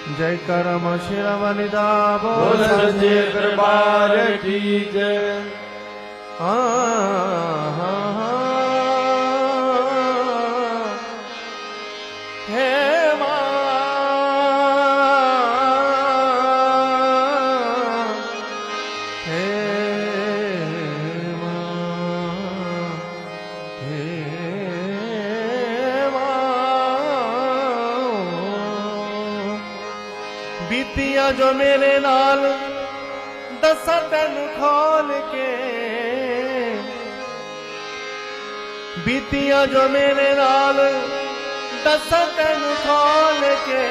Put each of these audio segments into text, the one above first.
जय करम शिरवनि दा बोल सच्चे दरबार की जय। हे माँ हे बीतिया जो मेरे नाल दसा तैन खोल के, बीतिया जो मेरे नाल दसा तैन खोल के,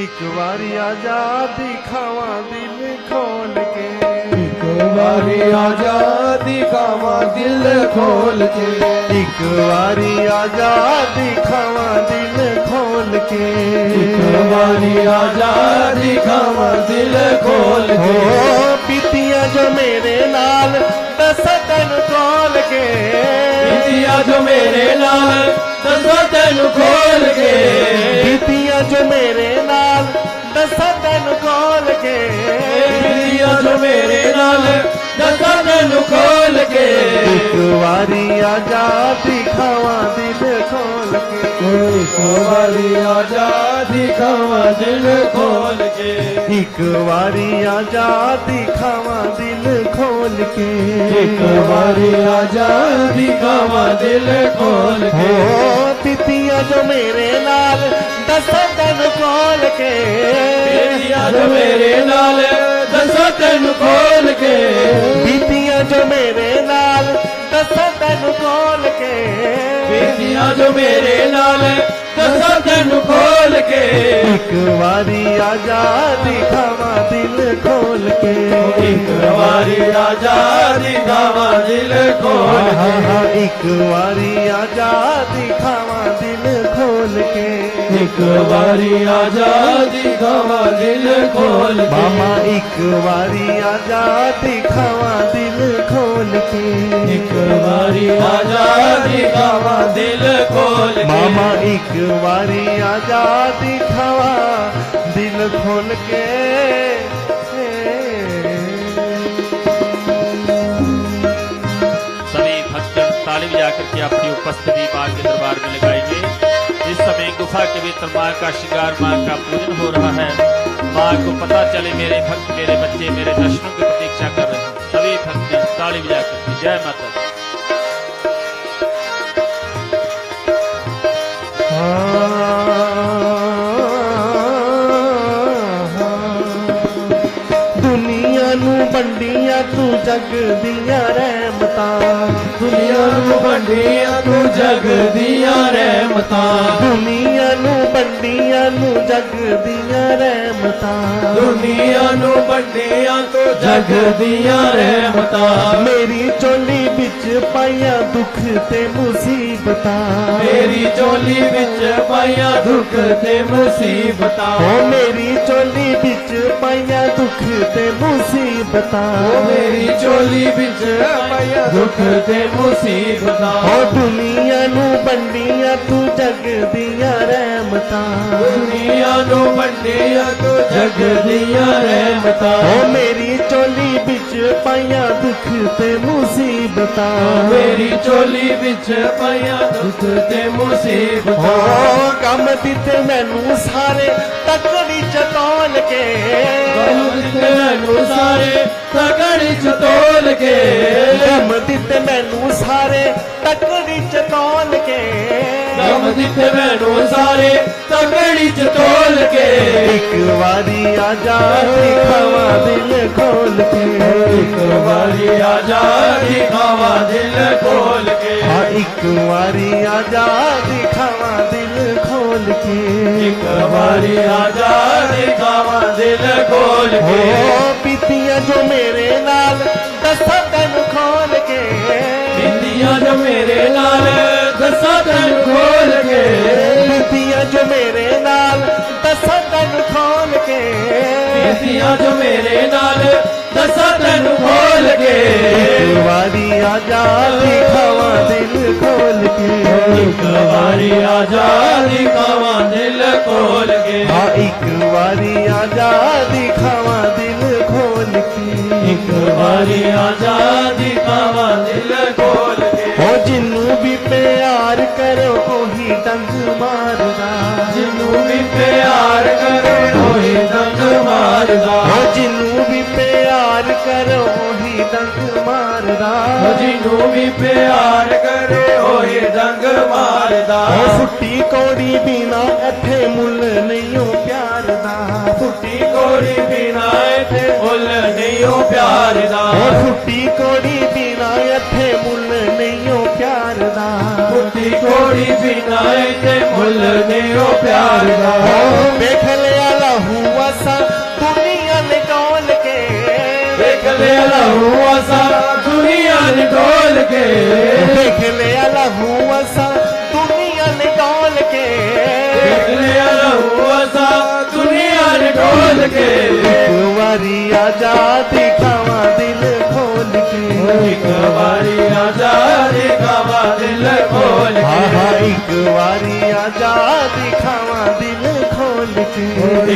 एक बारी आजा दिखावा दिल खोल के, एक बारी आजा दिखावा दिल खोल के, एक बारी आजा दिखावा दिल खोल के, एक बारी आजा दिखावा दिल खोल के। बीतिया जो मेरे नाल दसा तैन खोल के, बीतिया जो मेरे नाल दसा तैन खोल के, बीतिया जो मेरे नाल दसा तैन खोल के, बीतिया जो मेरे नाल दसा तैन खोल के, एक बारी आजा दिखावा दिल खोल के, एक बारी आजा दिखावा दिल खोल के, एक बारी आजा दिखावा दिल खोल के, एक बारी आजा दिखावा दिल खोल के। बीतिया जो मेरे नाल दसा तैन खोल के, बीतिया जो मेरे नाल दसा तैन खोल के, बीतिया जो मेरे नाल दसा तैन खोल के, बीतिया जो मेरे नाल दसा तैन खोल के, एक बारी आजा दिखावा दिल खोल के, एक बारी आजा दिखावा दिल खोल के, एक बारी आजा दिखावा दिल खोल के, एक बारी आजा दिखावा दिल खोल के। मामा एक बारी आजा दिखावा दिल खोल के, एक बारी आजा दिखावा दिल खोल के, मामा एक बारी आजा दिखावा दिल खोल के। सभी भक्तजन ताली बजाकर के अपनी उपस्थिति मां के दरबार में लगाएंगे। इस समय गुफा के भीतर मां का श्रृंगार, मां का पूजन हो रहा है। मां को पता चले मेरे भक्त, मेरे बच्चे मेरे दर्शनों की प्रतीक्षा कर रहे हैं। सभी भक्तजन ताली बजाकर जय माता दी। दुनिया नू बंडिया तू जग दिया रहमतां, दुनिया नू बंडिया तू जग दिया रहमतां, दुनिया नू बंडिया नू जग दिया रहमतां, दुनिया नू बंडिया तू जग दिया रहमतां, मेरी चोली बिच पाइया दुख ते मुसीबतां, मेरी चोली विच पाइया दुख ते मुसीबतां, ओ मेरी चोली बिच पाइया दुख ते मुसीबतां, मेरी चोली विच पाइया दुख ते मुसीबतां, ओ दुनिया नू बंडिया तू जग दिया रहमतां, दुनिया नू बंडिया तू जग दिया रहमतां, ओ मेरी चोली बिच पाइया दुख ते मुसीबतां, मेरी चोली विच पाइया दुख ते मुसीबतां, ओ कम दिते मैनू सारे तकड़ी चतौल के, मैनू सारे तकड़ी च तोल के, कम दिते मैनू सारे तकड़ी चतौल के, गम दिते मैनू सारे तकड़ी च तोल के, एक बारी आजा दिखावा दिल खोल के, एक बारी आजा दिखावा दिल खोल के, हाँ एक बारी आजा दिखावा दिल खोल के, एक बारी आजा दिखावा दिल खोल के, बीतिया जो मेरे नाल दसा तैन खोल के, बीतिया जो मेरे नाल दसा तैन खोल के, बीतिया जो मेरे नाल दसा तैन खोल के, बीतिया जो मेरे नाल दसा तैन खोल के, एक बारी आजा दिखावा दिल खोल के, एक बारी आजा दिखावा दिल खोल ਵਾਰੀ ਆਜਾ ਦਿਖਾਵਾਂ ਦਿਲ ਖੋਲ ਕੇ ਹੋ ਜਿੰਨੂੰ ਵੀ ਪਿਆਰ ਕਰੋ ਉਹੀ ਡੰਗ ਮਾਰਦਾ ਜਿਹਨੂੰ ਵੀ ਪਿਆਰ ਕਰੇ ਉਹੀ ਦੰਗ ਮਾਰਦਾ ਹੋ ਜਿੰਨੂੰ ਵੀ ਪਿਆਰ ਕਰੋ ਉਹੀ ਡੰਗ ਮਾਰਦਾ ਜਿਹਨੂੰ ਵੀ ਪਿਆਰ ਕਰੇ ਉਹੀ ਦੰਗ ਮਾਰਦਾ ਹੋ ਫੁੱਟੀ ਕੌੜੀ ਬਿਨਾ ਇੱਥੇ ਮੁੱਲ ਨਹੀਂਓ ਪਿਆਰ ਦਾ ਫੁੱਟੀ ਕੋੜੀ ਬਿਨਾ ਇੱਥੇ ਮੁੱਲ ਨਹੀਂ ਉਹ ਪਿਆਰ ਦਾ ਹੋ ਫੁੱਟੀ ਕੌੜੀ ਬਿਨਾ ਇੱਥੇ ਮੁੱਲ ਨਹੀਂਓ ਪਿਆਰ ਦਾ ਫੁੱਟੀ ਕੋੜੀ ਬਿਨਾ ਇੱਥੇ ਮੁੱਲ ਨਹੀਂ ਉਹ ਪਿਆਰ ਦਾ ਵੇਖ ਲਿਆ ਲਹੂ ਅਸਾਂ ਦੁਨੀਆ ਨਿਕਾਲ ਕੇ ਵੇਖ ਲਿਆ ਲਹੂ ਅਸਾਂ ਦੁਨੀਆ ਨਿਕੋਲ ਕੇ ਵੇਖ ਲਿਆ ਲਹੂ ਅਸਾਂ ਦੁਨੀਆ ਨਿਕਾਲ ਕੇ ਵੇਖ ਲਿਆ ਲਹੂ ਅਸਾਂ ਦੁਨੀਆ ਨਿਕੋਲ ਕੇ ਇੱਕ ਵਾਰੀ ਆਜਾ ਦਿਖਾਵਾਂ ਦਿਲ ਖੋਲ ਕੇ ਇੱਕ ਵਾਰੀ ਆਜਾ ਦਿਖਾਵਾ ਦਿਲ ਖੋਲ ਆਹਾ ਕੇ ਇੱਕ ਵਾਰੀ ਆਜਾ ਦਿਖਾਵਾਂ ਦਿਲ ਖੋਲ ਕੇ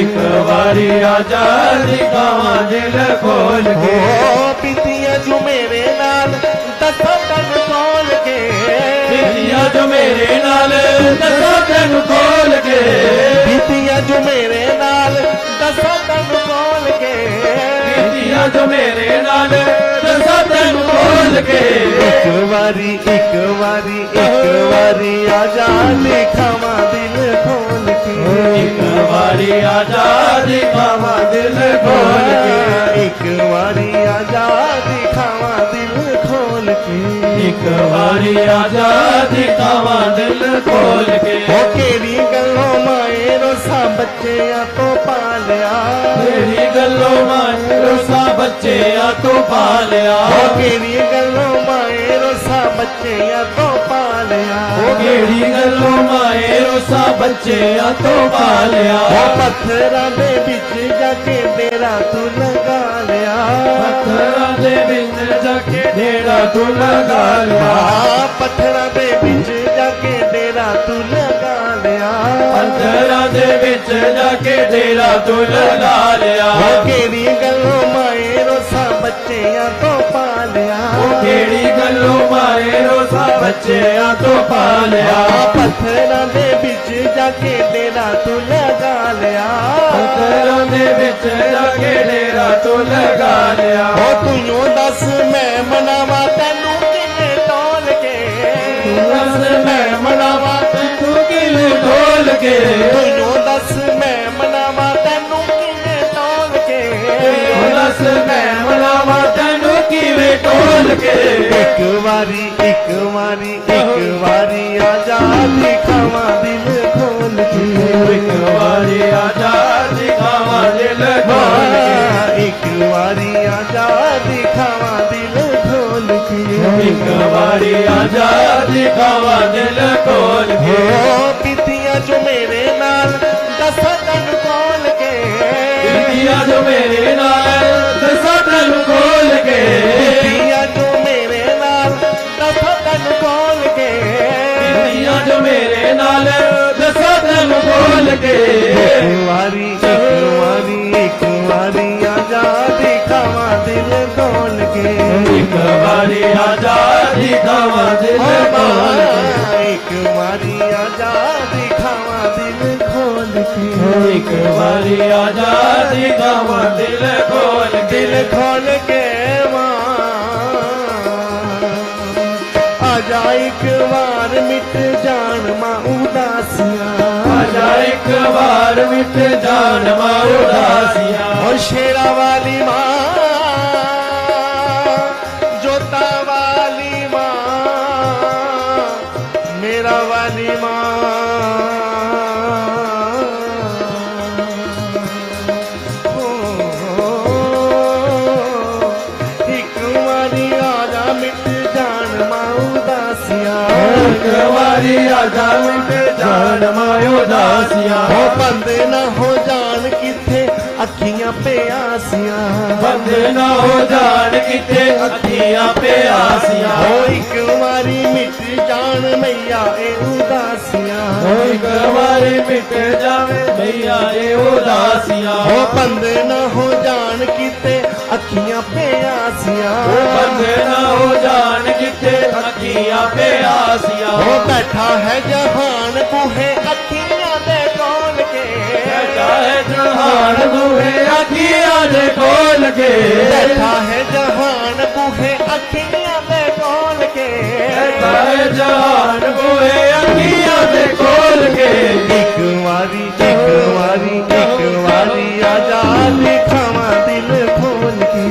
ਇੱਕ ਵਾਰੀ ਆਜਾ ਦਿਖਾਵਾ ਦਿਲ ਖੋਲ ਕੇ ਹੋ ਪੀਤੀਆਂ ਜੋ ਮੇਰੇ ਨਾਲ ਦੱਸਾਂ ਤਨ ਖੋਲ ਕੇ ਬੀਤੀਆਂ ਜੋ ਮੇਰੇ ਨਾਲ ਦੱਸਾਂ ਤੈਨੂੰ ਖੋਲ ਕੇ ਬੀਤੀਆਂ ਜੋ ਮੇਰੇ ਨਾਲ ਦੱਸਾਂ ਤਨ ਖੋਲ ਕੇ ਬੀਤੀਆਂ ਜੋ ਮੇਰੇ ਨਾਲ ਦੱਸਾਂ ਤੈਨੂੰ ਖੋਲ ਕੇ ਇੱਕ ਵਾਰੀ ਆਜਾ ਦਿਖਾਵਾਂ ਦਿਲ ਖੋਲ ਕੇ ਇੱਕ ਵਾਰੀ ਆਜਾ ਦਿਖਾਵਾ ਦਿਲ ਖੋਲ ਕੇ ਇੱਕ ਵਾਰੀ ਆਜਾ ਦਿਖਾਵਾਂ ਦਿਲ ਖੋਲ ਕੇ ਇੱਕ ਵਾਰੀ ਆਜਾ ਦਿਖਾਵਾ ਦਿਲ ਖੋਲ ਕੇ ਹੋ ਕਿਹੜੀ ਗੱਲੋਂ ਮਾਏ ਰੋਸਾ ਬੱਚਿਆਂ ਤੋਂ ਪਾਲਿਆ ਤੇਰੀ ਗੱਲੋਂ ਮਾਏ ਰੋਸਾ ਬੱਚਿਆਂ ਤੋਂ ਪਾਲਿਆ ਹੋ ਕਿਹੜੀ ਗੱਲੋਂ ਮਾਏ ਰੋਸਾ ਬੱਚਿਆਂ ਤੋਂ ਪਾਲਿਆ ਉਹ ਕਿਹੜੀ ਗੱਲੋਂ ਮਾਏ ਰੋਸਾ ਬੱਚਿਆਂ ਤੋਂ ਪਾਲਿਆ ਹੋ ਪੱਥਰਾਂ ਦੇ ਵਿੱਚ ਜਾ ਕੇ ਡੇਰਾ ਤੂੰ ਲਗਾ ਲਿਆ ਪੱਥਰਾਂ ਦੇ ਵਿੱਚ ਜਾ ਕੇ ਡੇਰਾ ਤੂੰ ਲਗਾ ਲਿਆ ਪੱਥਰਾਂ ਦੇ ਵਿੱਚ ਜਾ ਕੇ ਡੇਰਾ ਤੂੰ ਲਗਾ ਲਿਆ ਪੱਥਰਾਂ ਦੇ ਵਿੱਚ ਜਾ ਕੇ ਡੇਰਾ ਤੂੰ ਲਗਾ ਲਿਆ ਉਹ ਕਿਹੜੀ ਗੱਲੋਂ ਮਾਏ ਰੋਸਾ ਬੱਚਿਆਂ ਤੋਂ ਪਾਲਿਆ ਉਹ ਕਿਹੜੀ ਗੱਲੋਂ ਮਾਏ ਰੋਸਾ ਬੱਚਿਆਂ ਤੋਂ ਪਾਲਿਆ ਪੱਥਰਾਂ ਦੇ ਵਿੱਚ ਜਾ ਕੇ ਡੇਰਾ ਤੂੰ ਲਗਾ ਲਿਆ ਪੱਥਰਾਂ ਦੇ ਵਿੱਚ ਜਾ ਕੇ ਡੇਰਾ ਤੂੰ ਲਗਾ ਲਿਆ ਉਹ ਤੂੰ ਦੱਸ ਮੈਂ ਮਨਾਵਾ ਤੈਨੂੰ ਕਿਵੇਂ ਟੋਲ ਕੇ ਦੱਸ ਮੈਂ ਮਨਾਵਾ ਤੈਨੂੰ ਕਿਵੇਂ ਢੋਲ ਕੇ ਤੂੰ ਦੱਸ ਮੈਂ ਮਨਾਵਾ ਤੈਨੂੰ ਕਿਵੇਂ ਟੋਲ ਕੇ ਦੱਸ ਮੈਂ ਮਨਾਵਾ ਤੈਨੂੰ ਕਿਵੇਂ ਢੋਲ ਕੇ ਇੱਕ ਵਾਰੀ ਆਜਾ ਦਿਖਾਵਾਂ ਦਿਲ ਖੋਲ ਕੇ ਇੱਕ ਵਾਰੀ ਆਜਾ ਦਿਖਾਵਾ ਦਿਲ ਖੋਲ ਕੇ ਇੱਕ ਵਾਰੀ ਆਜਾ ਦਿਖਾਵਾਂ ਦਿਲ ਖੋਲ ਕੇ ਇੱਕ ਵਾਰੀ ਆਜਾ ਦਿਖਾਵਾ ਦਿਲ ਖੋਲ ਕੇ ਹੋ ਪੀਤੀਆਂ ਜੋ ਮੇਰੇ ਨਾਲ ਦੱਸਾਂ ਤਨ ਖੋਲ ਕੇ ਬੀਤੀਆਂ ਜੋ ਮੇਰੇ ਨਾਲ ਦੱਸਾਂ ਤੈਨੂੰ ਖੋਲ ਕੇ ਪੀਤੀਆਂ ਜੋ ਮੇਰੇ ਨਾਲ ਦੱਸਾਂ ਤਨ ਖੋਲ ਕੇ ਬੀਤੀਆਂ ਜੋ ਮੇਰੇ ਨਾਲ ਦੱਸਾਂ ਤੈਨੂੰ ਖੋਲ ਕੇ ਇੱਕ ਵਾਰੀ ਆਜਾ ਦਿਖਾਵਾਂ ਦਿਲ ਖੋਲ ਕੇ ਇੱਕ ਵਾਰੀ ਆਜਾ ਦਿਖਾਵਾ ਦਿਲ ਖੋਲ ਕੇ ਇੱਕ ਵਾਰੀ ਆਜਾ ਦਿਖਾਵਾਂ ਦਿਲ ਖੋਲ ਕੇ ਇੱਕ ਵਾਰੀ ਆਜਾ ਦਿਖਾਵਾ ਦਿਲ ਖੋਲ ਕੇ ਦਿਲ ਖੋਲ ਕੇ ਮਾਂ ਆਜਾ ਇੱਕ ਵਾਰ ਮਿਟ ਜਾਣ ਮਾਂ ਉਦਾਸੀਆਂ ਆਜਾ ਇੱਕ ਵਾਰ ਮਿਟ ਜਾਣ ਮਾ ਉਦਾਸੀਆਂ ਓ ਸ਼ੇਰਾ ਵਾਲੀ ਮਾਂ ਜੋਤਾ ਵਾਲੀ ਮਾਂ ਮੇਰਾ ਵਾਲੀ ਮਾਂ ਇੱਕ ਵਾਰੀ ਆਜਾ ਮਿਟ ਜਾਣ ਮਾਂ ਉਦਾਸੀਆਂ ਇੱਕ ਵਾਰੀ ਆਜਾ ਮਿਟ ਜਾਣ ਮਾ ਉਦਾਸੀਆਂ ਹੋ ਬੰਦ ਨਾ ਹੋ ਜਾਣ ਕਿੱਥੇ ਅੱਖੀਆਂ ਪਿਆਸੀਆਂ ਬੰਦ ਨਾ ਹੋ ਜਾਣ ਕਿਤੇ ਅੱਖੀਆਂ ਪਿਆਸੀਆਂ ਹੋ ਇੱਕ ਵਾਰੀ ਮਿਟ ਜਾਣ ਮਈਆ ਇਹ ਉਦਾਸੀਆਂ ਹੋ ਇੱਕ ਵਾਰੀ ਮਿਟ ਜਾਵੇ ਮਈਆ ਇਹ ਉਦਾਸੀਆਂ ਹੋ ਬੰਦ ਨਾ ਹੋ ਜਾਣ ਕਿਤੇ ਅੱਖੀਆਂ ਪਿਆਸੀਆਂ आपे आसिया वो बैठा है जहान बूहे अखियां दे खोल के बैठा है जहान बूहे अखियां दे खोल के बैठा है जहान बूहे अखियां दे खोल के बैठा है जहान बूहे अखियां दे खोल के एक वारी आजा दिखावा दिल खोल के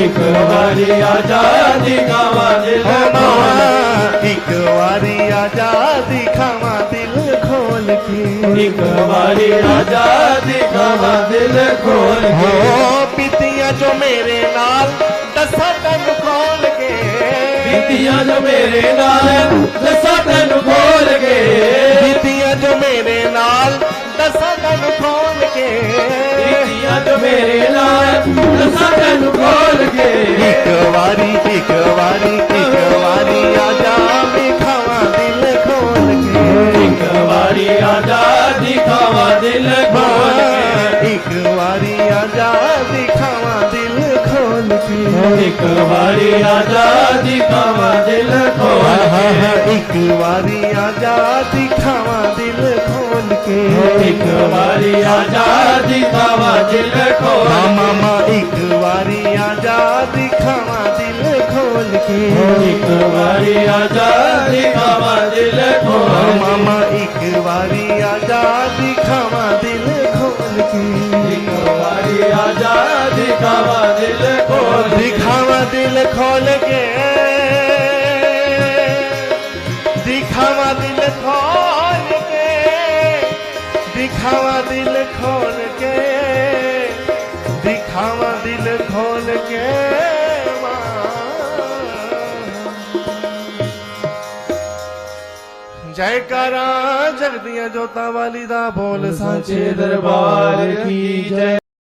एक बारी आजादी खावा दिल खोल एक वारी आजा दिखावा दिल खोल के एक बारी आजादी खावा दिल खोल हो के पीतियां जो मेरे नाल दसा तन खोल के बीतियां जो मेरे नाल दसा तन खोल के पीतियां जो मेरे नाल दसा तन खोल के बीतियां जो मेरे नाल दसा तन खोल के एक वारी आजा दिखावा दिल खोल के एक बारी आजादी खावा दिल खोल के एक वारी आजा दिखावा दिल खोल के एक बारी आजादी खावा दिल खोल के एक वारी आजा दिखावा दिल खोल के एक बारी आजादी खावा दिल खोल मामा एक वारी आजा दिखावा दिल खोल के एक बारी आजादी खावा दिल खोल मामा एक वारी आजा दिखावा दिल खोल के एक बारी आजादी खावा दिल खोल दिखावा दिल खोल के दिखावा दिल खोल के दिखावा दिल खोल के दिखावा दिल खोल के जयकारा जगदियां जोतां वाली दा बोल साचे दरबार की जय